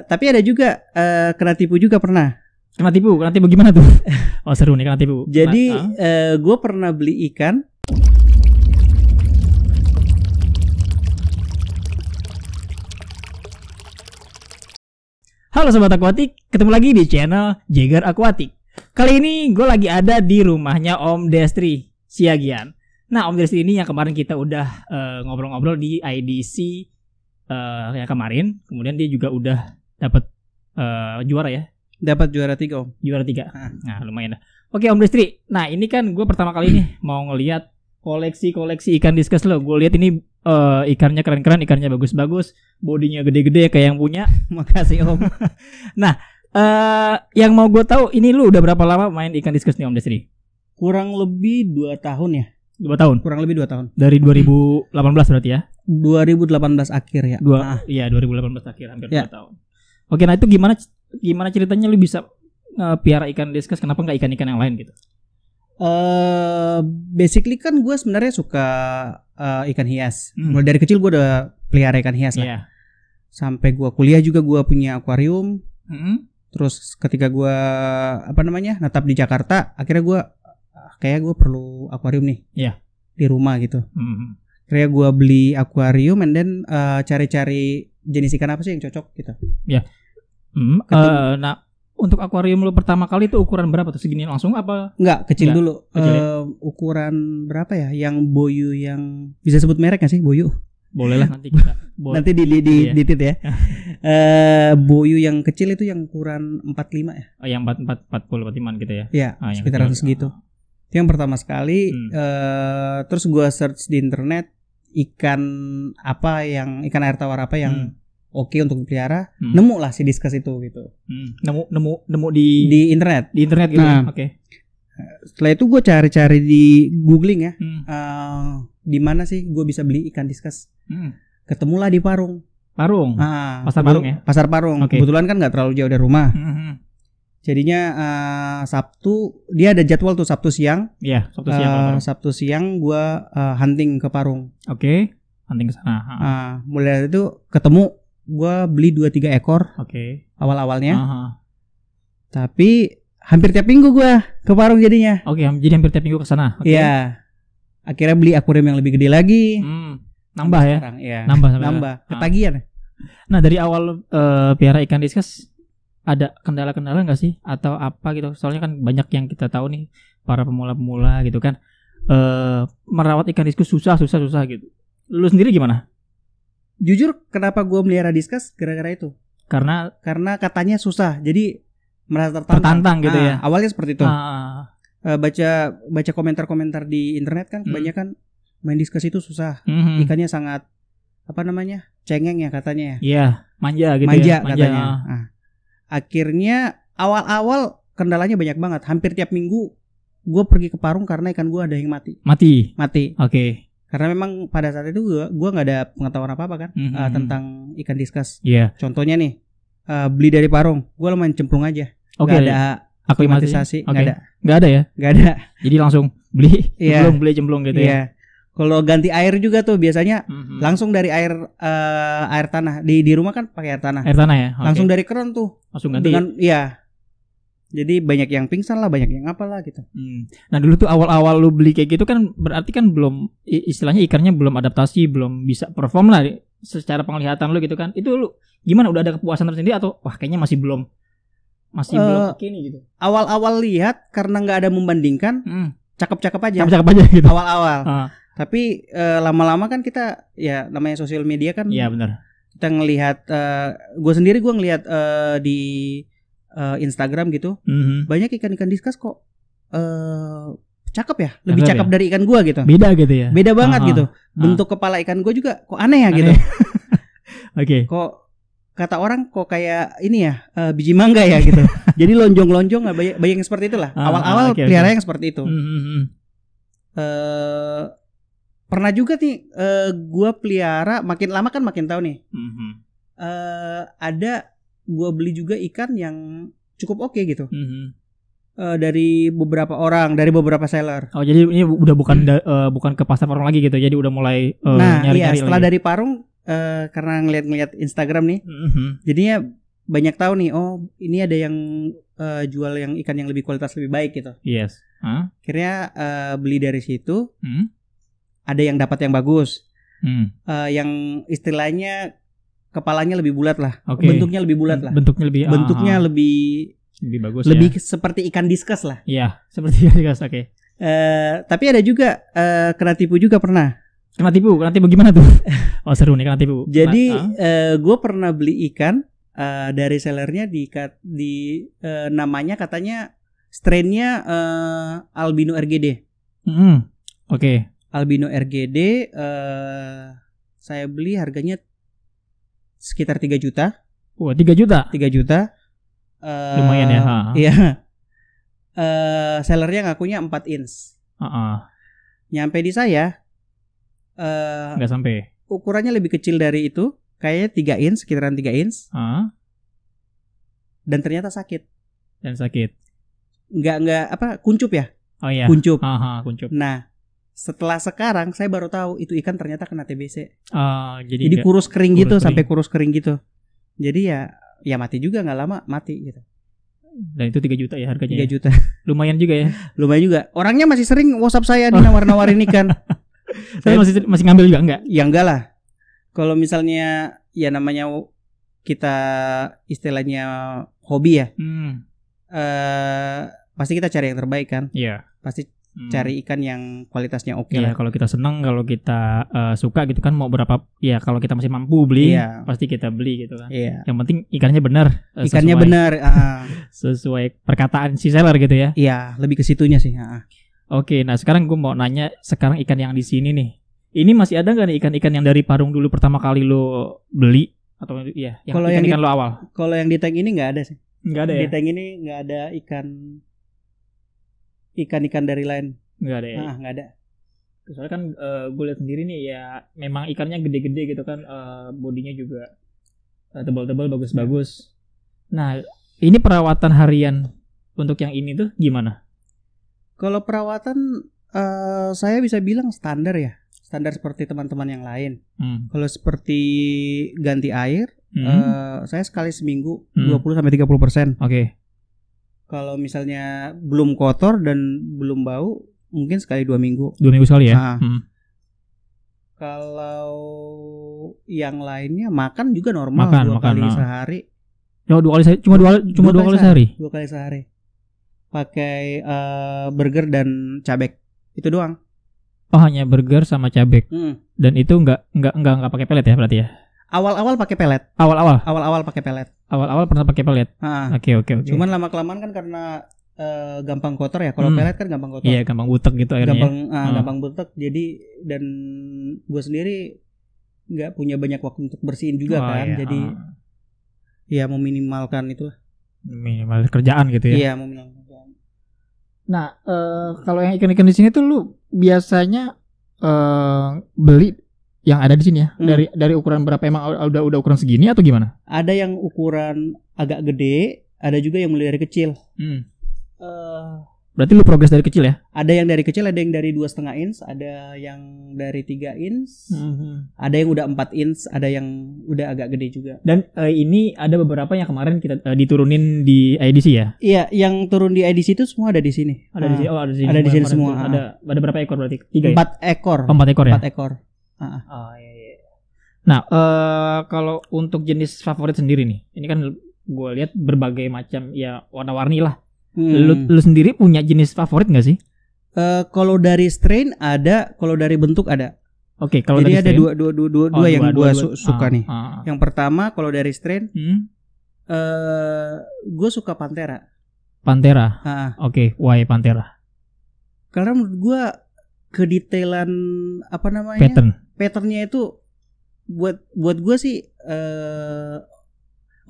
Tapi ada juga kena tipu juga pernah. Kena tipu gimana tuh? Oh seru nih kena tipu. Jadi gue pernah beli ikan. Halo Sobat Akuatik, ketemu lagi di channel Jager Akuatik. Kali ini gue lagi ada di rumahnya Om Destri Siagian. Nah Om Destri ini yang kemarin kita udah ngobrol-ngobrol di IDC yang kemarin. Kemudian dia juga udah dapat juara ya. Dapat juara 3 Om. Juara 3. Nah lumayan dah. Oke Om Destri, nah ini kan gue pertama kali nih mau ngelihat koleksi ikan diskus lo. Gue lihat ini ikannya keren-keren, ikannya bagus-bagus, bodinya gede-gede kayak yang punya. Makasih Om. Nah, yang mau gue tahu ini lu udah berapa lama main ikan diskus nih Om Destri? Kurang lebih 2 tahun ya. 2 tahun. Kurang lebih 2 tahun. Dari 2018 berarti ya? 2018 akhir ya. Iya, 2018 akhir, hampir 2 tahun. Oke, nah itu gimana ceritanya lu bisa piara ikan diskus? Kenapa nggak ikan-ikan yang lain gitu? Basically kan gue sebenarnya suka ikan hias. Mulai dari kecil gue udah pelihara ikan hias lah. Sampai gue kuliah juga gue punya akuarium. Terus ketika gue natap di Jakarta, akhirnya gue perlu akuarium nih di rumah gitu. Akhirnya gue beli akuarium and then cari-cari jenis ikan apa sih yang cocok gitu. Nah untuk akuarium lu pertama kali itu ukuran berapa tuh? Segini langsung apa? Enggak, kecil dulu. Kecil ya? Ukuran berapa ya? Yang boyu yang bisa sebut merek gak sih boyu? Boleh lah nanti kita. Nanti di tit ya. Boyu yang kecil itu yang ukuran 45 ya? Oh, yang 45 gitu ya? Iya, sekitaran segitu. Itu yang pertama sekali. Terus gua search di internet ikan air tawar apa yang oke untuk dipelihara, nemu lah si diskus itu gitu. Nemu di internet. Di internet gitu. Nah, Oke. Setelah itu gue cari-cari di googling ya, di mana sih gue bisa beli ikan diskus. Ketemulah di Parung. Pasar Parung ya. Pasar Parung. Okay. Kebetulan kan nggak terlalu jauh dari rumah. Jadinya Sabtu dia ada jadwal tuh Sabtu siang. Iya, Sabtu siang. Sabtu siang gue hunting ke Parung. Oke. Hunting ke sana. Mulai dari itu ketemu. Gue beli 2-3 ekor. Oke. Awal-awalnya. Tapi hampir tiap minggu gue ke Parung jadinya. Oke, jadi hampir tiap minggu ke sana. Iya. Akhirnya beli akuarium yang lebih gede lagi. Nambah ya? Sekarang, ya. Nambah. Ketagihan. Nah, dari awal piara ikan diskus ada kendala-kendala enggak sih atau apa gitu? Soalnya kan banyak yang kita tahu nih para pemula-pemula gitu kan. Merawat ikan diskus susah gitu. Lu sendiri gimana? Jujur kenapa gue melihara diskus gara-gara itu? Karena katanya susah, jadi merasa tertantang gitu ya. Awalnya seperti itu. Baca komentar-komentar di internet kan kebanyakan main diskus itu susah. Ikannya sangat cengeng ya katanya. Iya, manja gitu. Manja katanya. Akhirnya awal-awal kendalanya banyak banget. Hampir tiap minggu gue pergi ke Parung karena ikan gue ada yang mati. Oke. Karena memang pada saat itu gue nggak ada pengetahuan apa kan tentang ikan diskus. Contohnya nih beli dari Parung, gue lumayan cemplung aja. Nggak ada aklimatisasi, nggak ada ya? Nggak ada. Jadi langsung beli cemplung gitu ya. Kalau ganti air juga tuh biasanya langsung dari air tanah. Di rumah kan pakai air tanah. Air tanah ya. Langsung dari keran tuh. Langsung ganti. Jadi banyak yang pingsan lah, banyak yang apalah gitu. Nah dulu tuh awal-awal lu beli kayak gitu kan berarti kan belum, istilahnya ikannya belum adaptasi, belum bisa perform lah secara penglihatan lu gitu kan. Itu lu gimana, udah ada kepuasan tersendiri atau wah kayaknya masih belum oke nih gitu? Awal-awal lihat karena nggak ada membandingkan, cakep-cakep aja gitu. Awal-awal. Tapi lama-lama kan kita ya namanya sosial media kan. Iya benar. Kita ngelihat, gue ngelihat di Instagram gitu, banyak ikan-ikan diskus kok cakep ya, lebih cakep dari ikan gua gitu. Beda gitu ya. Beda banget gitu. Bentuk kepala ikan gua juga kok aneh ya gitu. Oke. Kok kata orang kok kayak ini ya, biji mangga ya gitu. Jadi lonjong-lonjong, banyak yang seperti itulah. Awal-awal pelihara yang seperti itu. Pernah juga nih gua pelihara, makin lama kan makin tahu nih. Ada gue beli juga ikan yang cukup oke gitu. Dari beberapa orang, dari beberapa seller. Oh jadi ini udah bukan ke pasar Parung lagi gitu. Jadi udah mulai nyari-nyari setelah lagi. Dari Parung karena ngeliat Instagram nih, jadinya banyak tahu nih. Oh, ini ada yang jual yang ikan yang lebih kualitas lebih baik gitu. Yes. Akhirnya beli dari situ. Ada yang dapat yang bagus. Yang istilahnya kepalanya lebih bulat lah. Bentuknya lebih bulat lah. Bentuknya lebih bagus. Lebih seperti ikan diskus lah. Iya, seperti ikan diskus. Oke. Tapi ada juga kena tipu juga pernah. Kena tipu gimana tuh? Oh seru nih kena tipu. Jadi gue pernah beli ikan dari sellernya di namanya katanya strainnya albino RGD. Oke. Albino RGD saya beli harganya sekitar 3 juta. Wah, 3 juta. 3 juta. Lumayan ya. Iya. Sellernya ngakunya 4 inch. Nyampe di saya nggak sampai. Ukurannya lebih kecil dari itu, kayaknya 3 inch, sekitaran 3 inch. Dan ternyata sakit. Nggak kuncup ya? Oh iya. Kuncup. Kuncup. Nah, setelah sekarang saya baru tahu itu ikan ternyata kena TBC. Jadi kurus kering gitu, sampai kurus kering gitu. Jadi ya mati juga, nggak lama mati gitu. Dan itu 3 juta ya harganya. 3 juta. Lumayan juga ya. Lumayan juga. Orangnya masih sering WhatsApp saya nih nawar-nawarin ikan. Saya masih ngambil juga enggak? Ya enggak lah. Kalau misalnya ya namanya kita istilahnya hobi ya. Pasti kita cari yang terbaik kan. Iya. Pasti cari ikan yang kualitasnya oke lah. Kalau kita senang, kalau kita suka gitu kan, mau berapa ya kalau kita masih mampu beli, pasti kita beli gitu kan. Iya. Yang penting ikannya benar. Ikannya benar. Sesuai perkataan si seller gitu ya. Iya, lebih ke situnya sih. Oke, nah sekarang gue mau nanya, sekarang ikan yang di sini nih, ini masih ada nggak nih ikan-ikan yang dari Parung dulu pertama kali lo beli atau ya? Kalau ikan lo awal? Kalau yang di tank ini nggak ada sih. Nggak ada ya? Di tank ini nggak ada ikan dari lain. Nggak ada ya? Nggak ada. Soalnya kan gue lihat sendiri nih ya, memang ikannya gede-gede gitu kan, bodinya juga tebal-tebal, bagus-bagus. Nah, ini perawatan harian untuk yang ini tuh gimana? Kalau perawatan saya bisa bilang standar ya. Standar seperti teman-teman yang lain. Kalau seperti ganti air, saya sekali seminggu 20-30%. Oke. Kalau misalnya belum kotor dan belum bau, mungkin sekali 2 minggu. 2 minggu sekali ya. Kalau yang lainnya makan juga normal, 2 kali sehari. Ya, 2 kali cuma 2 kali sehari. 2 kali sehari. Pakai burger dan cabek. Itu doang. Oh, hanya burger sama cabek. Dan itu enggak pakai pelet ya berarti ya? Awal-awal pakai pelet. Awal-awal pakai pelet. Awal-awal pernah pakai pelet. Oke. Cuman lama-kelamaan kan karena gampang kotor ya. Kalau pelet kan gampang kotor. Iya, gampang butek gitu airnya. Gampang butek. Jadi dan gue sendiri nggak punya banyak waktu untuk bersihin juga kan. Iya. Jadi ya meminimalkan itu. Minimal kerjaan gitu ya. Iya, meminimalkan. Nah, kalau yang ikan-ikan di sini tuh lu biasanya beli yang ada di sini ya? Dari ukuran berapa, emang udah ukuran segini atau gimana? Ada yang ukuran agak gede, ada juga yang mulai dari kecil. Berarti lu progres dari kecil ya? Ada yang dari kecil, ada yang dari 2,5 inch, ada yang dari 3 inch, ada yang udah 4 inch, ada yang udah agak gede juga. Dan ini ada beberapa yang kemarin kita diturunin di IDC ya? Iya, yang turun di IDC itu semua ada di sini. Ada di sini. Ada di sini. Ada di sini semua. Ada berapa ekor berarti? 3 4 ekor. 4 ekor ya? 4 ekor. Iya. Nah, kalau untuk jenis favorit sendiri nih, ini kan gue lihat berbagai macam ya, warna-warni lah. Lu sendiri punya jenis favorit nggak sih? Kalau dari strain ada, kalau dari bentuk ada. Oke, kalau jadi dari ada dua yang gue suka nih. Yang pertama kalau dari strain, gue suka Panthera. Oke, why Panthera? Karena menurut gue kedetailan apa namanya? Patternnya itu buat gue sih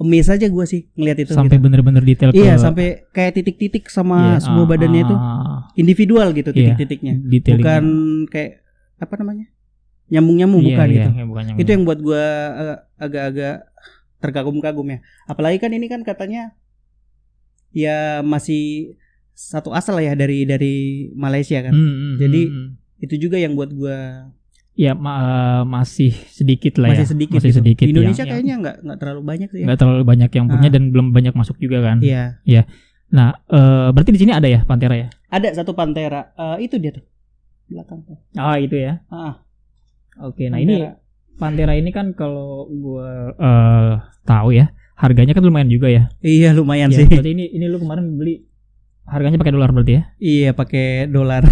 amazed aja gue sih ngelihat itu. Sampai gitu. Bener-bener detail. Iya, sampai kayak titik-titik sama semua badannya itu individual gitu titik-titiknya. Bukan kayak apa namanya? Nyambung-nyambung bukan gitu. Itu yang buat gue agak-agak terkagum-kagum ya. Apalagi kan ini kan katanya ya masih satu asal ya dari Malaysia kan. Jadi itu juga yang buat gue. ya masih sedikit lah masih ya. Sedikit masih gitu. sedikit. Di Indonesia kayaknya nggak terlalu banyak sih. Nggak terlalu banyak yang punya dan belum banyak masuk juga kan. Iya. Ya. Nah, berarti di sini ada ya Pantera ya? Ada satu Pantera. Itu dia tuh belakang tuh. Oh itu ya. Oke, nah ini Pantera ini kan kalau gue tahu ya, harganya kan lumayan juga ya. Iya lumayan ya, sih. Berarti ini lu kemarin beli harganya pakai dolar berarti ya? Iya pakai dolar.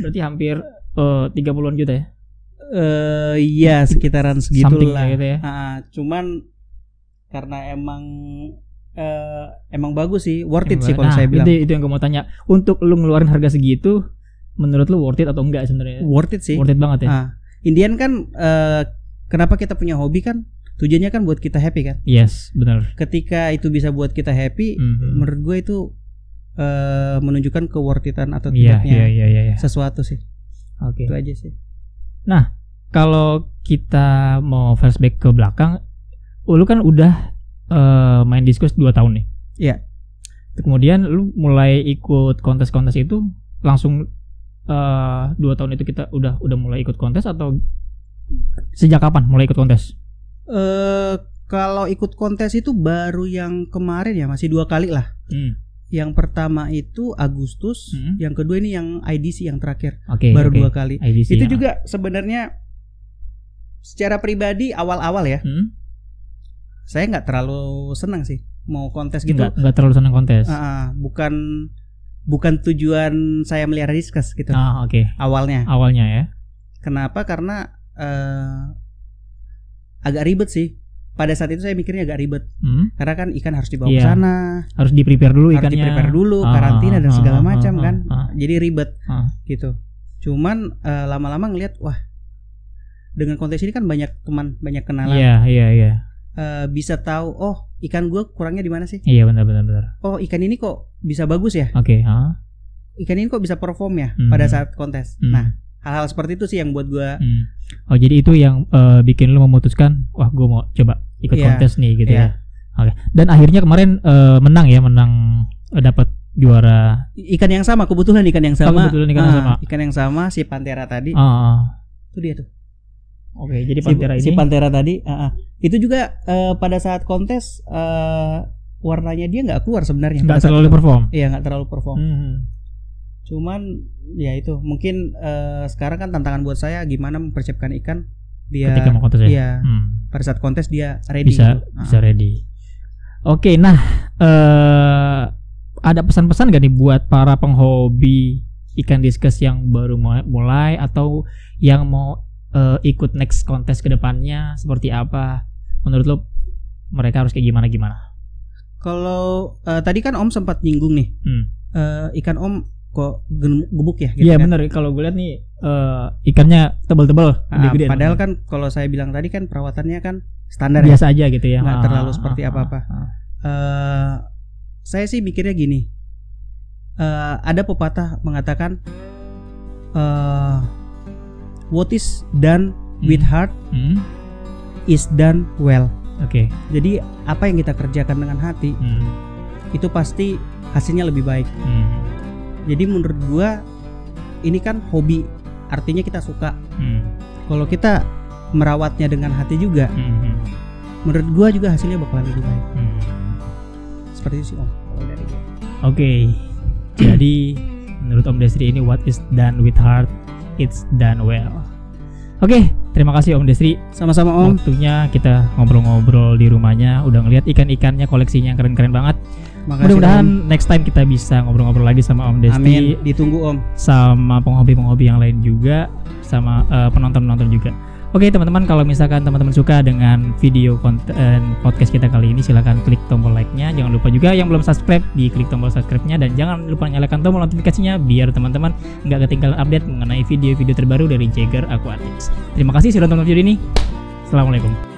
Berarti hampir 30-an juta ya? Iya sekitaran segitulah. Gitu ya. Cuman karena emang bagus sih, worth it sih kalau saya bilang. Itu yang gue mau tanya. Untuk lu ngeluarin harga segitu, menurut lu worth it atau enggak sebenarnya? Worth it sih. Worth it banget ya. Indian kan kenapa kita punya hobi kan? Tujuannya kan buat kita happy kan? Yes, benar. Ketika itu bisa buat kita happy, menurut gue itu menunjukkan keworth-itan atau tidaknya sesuatu sih. Oke. Itu aja sih. Nah, kalau kita mau flashback ke belakang, lu kan udah main diskus 2 tahun nih. Iya. Kemudian lu mulai ikut kontes-kontes itu langsung 2 tahun itu kita udah mulai ikut kontes atau sejak kapan mulai ikut kontes? Kalau ikut kontes itu baru yang kemarin ya, masih 2 kali lah. Yang pertama itu Agustus, yang kedua ini yang IDC yang terakhir. Baru 2 kali. IDC, itu juga sebenarnya secara pribadi awal-awal ya. Saya nggak terlalu senang sih mau kontes gitu. Nggak terlalu senang kontes. Bukan tujuan saya melihara diskus gitu. Awalnya ya. Kenapa? Karena agak ribet sih. Pada saat itu saya mikirnya agak ribet. Karena kan ikan harus dibawa ke sana, harus di-prepare dulu ikannya. Harus di-prepare dulu, karantina dan segala macam kan. Jadi ribet gitu. Cuman lama-lama ngelihat wah, dengan kontes ini kan banyak teman, banyak kenalan. Iya. Bisa tahu oh ikan gue kurangnya di mana sih? Iya benar. Oh ikan ini kok bisa bagus ya? Ikan ini kok bisa perform ya pada saat kontes. Nah hal-hal seperti itu sih yang buat gue. Oh jadi itu yang bikin lu memutuskan wah gue mau coba ikut kontes nih gitu ya. Oke. Dan akhirnya kemarin menang dapat juara. Ikan yang sama kebetulan ikan yang sama. Ikan yang sama si Pantera tadi. Itu dia tuh. Oke, jadi Pantera si Pantera tadi itu juga pada saat kontes warnanya dia nggak keluar sebenarnya. Nggak terlalu perform. Iya nggak terlalu perform. Cuman ya itu mungkin sekarang kan tantangan buat saya gimana mempersiapkan ikan biar ketika mau kontes ya. Iya, pada saat kontes dia ready. Bisa ready. Oke, nah ada pesan-pesan gak nih buat para penghobi ikan diskus yang baru mulai atau yang mau ikut next kontes ke depannya seperti apa? Menurut lo mereka harus kayak gimana? Kalau tadi kan Om sempat nyinggung nih, ikan Om kok gemuk ya? Iya kan? Bener, kalau gue lihat nih ikannya tebal-tebal, gede-gede. Padahal kan kalau saya bilang tadi kan perawatannya kan standar biasa aja gitu ya, nggak terlalu seperti apa-apa. Saya sih mikirnya gini, ada pepatah mengatakan what is done with heart is done well. Oke. Jadi apa yang kita kerjakan dengan hati itu pasti hasilnya lebih baik. Jadi menurut gua ini kan hobi, artinya kita suka. Kalau kita merawatnya dengan hati juga, menurut gua juga hasilnya bakalan lebih baik. Seperti itu sih Om. Oke. Jadi menurut Om Desri ini what is done with heart it's done well. Oke, terima kasih Om Desri. Sama-sama Om. Waktunya kita ngobrol-ngobrol di rumahnya, udah ngeliat ikan-ikannya, koleksinya yang keren-keren banget. Mudah-mudahan next time kita bisa ngobrol-ngobrol lagi sama Om Desri. Amin, ditunggu Om. Sama penghobi-penghobi yang lain juga, sama penonton-penonton juga. Oke teman-teman, kalau misalkan teman-teman suka dengan video konten podcast kita kali ini, silahkan klik tombol like-nya. Jangan lupa juga yang belum subscribe, diklik tombol subscribe-nya. Dan jangan lupa nyalakan tombol notifikasinya biar teman-teman nggak ketinggalan update mengenai video-video terbaru dari Jaeger Aquatics. Terima kasih sudah nonton video ini. Assalamualaikum.